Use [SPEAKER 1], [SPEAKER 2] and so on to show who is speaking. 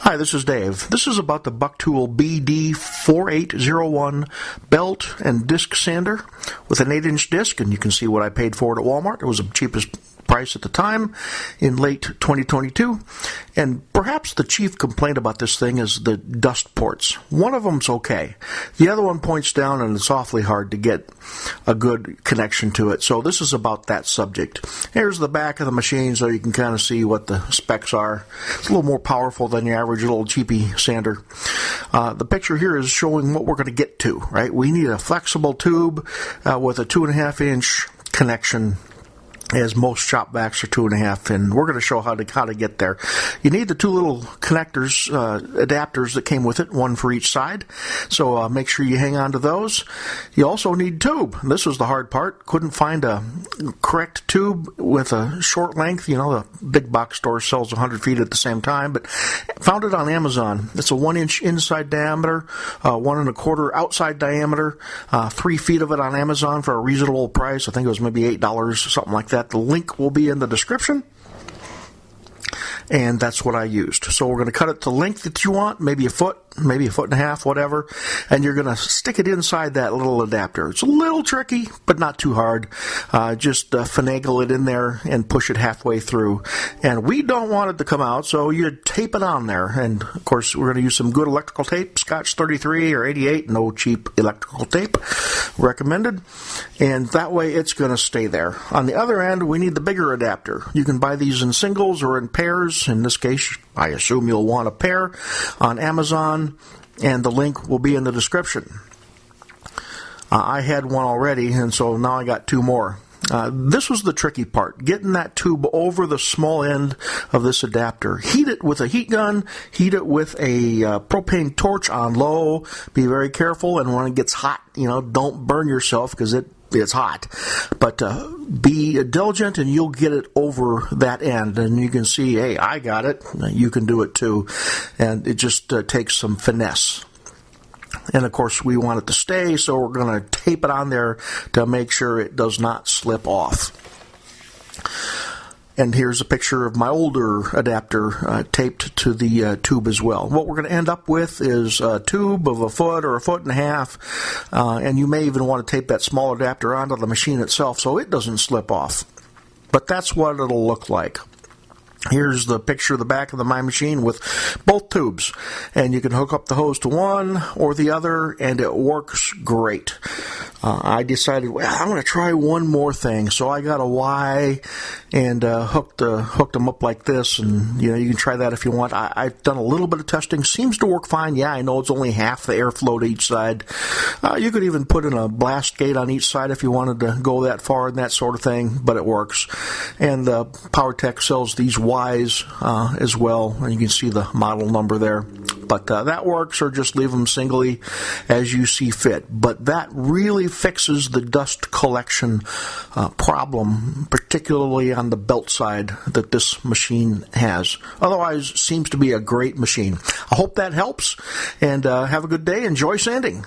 [SPEAKER 1] Hi, this is Dave. This is about the Bucktool BD4801 belt and disc sander with an 8-inch disc, and you can see what I paid for it at Walmart. It was the cheapest price at the time in late 2022. And perhaps the chief complaint about this thing is the dust ports. One of them's okay. The other one points down and it's awfully hard to get a good connection to it. So this is about that subject. Here's the back of the machine so you can kind of see what the specs are. It's a little more powerful than your average little cheapy sander. The picture here is showing what we're going to get to, right? We need a flexible tube with a 2.5-inch connection, as most shop vacs are 2.5, and we're going to show how to get there. You need the two little connectors, adapters that came with it, one for each side. So make sure you hang on to those. You also need tube. This was the hard part. Couldn't find a correct tube with a short length. You know, the big box store sells 100 feet at the same time, but found it on Amazon. It's a 1-inch inside diameter, 1 1/4 outside diameter, 3 feet of it on Amazon for a reasonable price. I think it was maybe $8 or something like that. The link will be in the description, and that's what I used. So we're going to cut it to length that you want, maybe a foot, maybe a 1.5 feet, whatever, and you're going to stick it inside that little adapter. It's a little tricky, but not too hard. Just finagle it in there and push it halfway through. And we don't want it to come out, so you tape it on there. And, of course, we're going to use some good electrical tape, Scotch 33 or 88, no cheap electrical tape, recommended. And that way it's going to stay there. On the other end, we need the bigger adapter. You can buy these in singles or in pairs. In this case, I assume you'll want a pair on Amazon, and the link will be in the description. I had one already, and so now I got 2 more. This was the tricky part, getting that tube over the small end of this adapter. Heat it with a heat gun, heat it with a propane torch on low. Be very careful, and when it gets hot, don't burn yourself because it's hot. But be diligent and you'll get it over that end. And you can see, hey, I got it. You can do it too. And it just takes some finesse. And of course we want it to stay, so we're going to tape it on there to make sure it does not slip off. And here's a picture of my older adapter taped to the tube as well. What we're going to end up with is a tube of 1 foot or 1.5 feet, and you may even want to tape that small adapter onto the machine itself so it doesn't slip off. But that's what it'll look like. Here's the picture of the back of my machine with both tubes, and you can hook up the hose to one or the other, and it works great. I decided, well, I'm going to try one more thing, so I got a Y and hooked them up like this, and you can try that if you want. I've done a little bit of testing, seems to work fine. Yeah, I know it's only half the airflow to each side. You could even put in a blast gate on each side if you wanted to go that far and that sort of thing, but it works. And PowerTech sells these Ys as well, and you can see the model number there. But that works, or just leave them singly as you see fit. But that really fixes the dust collection problem, particularly on the belt side that this machine has. Otherwise, seems to be a great machine. I hope that helps, and have a good day. Enjoy sanding.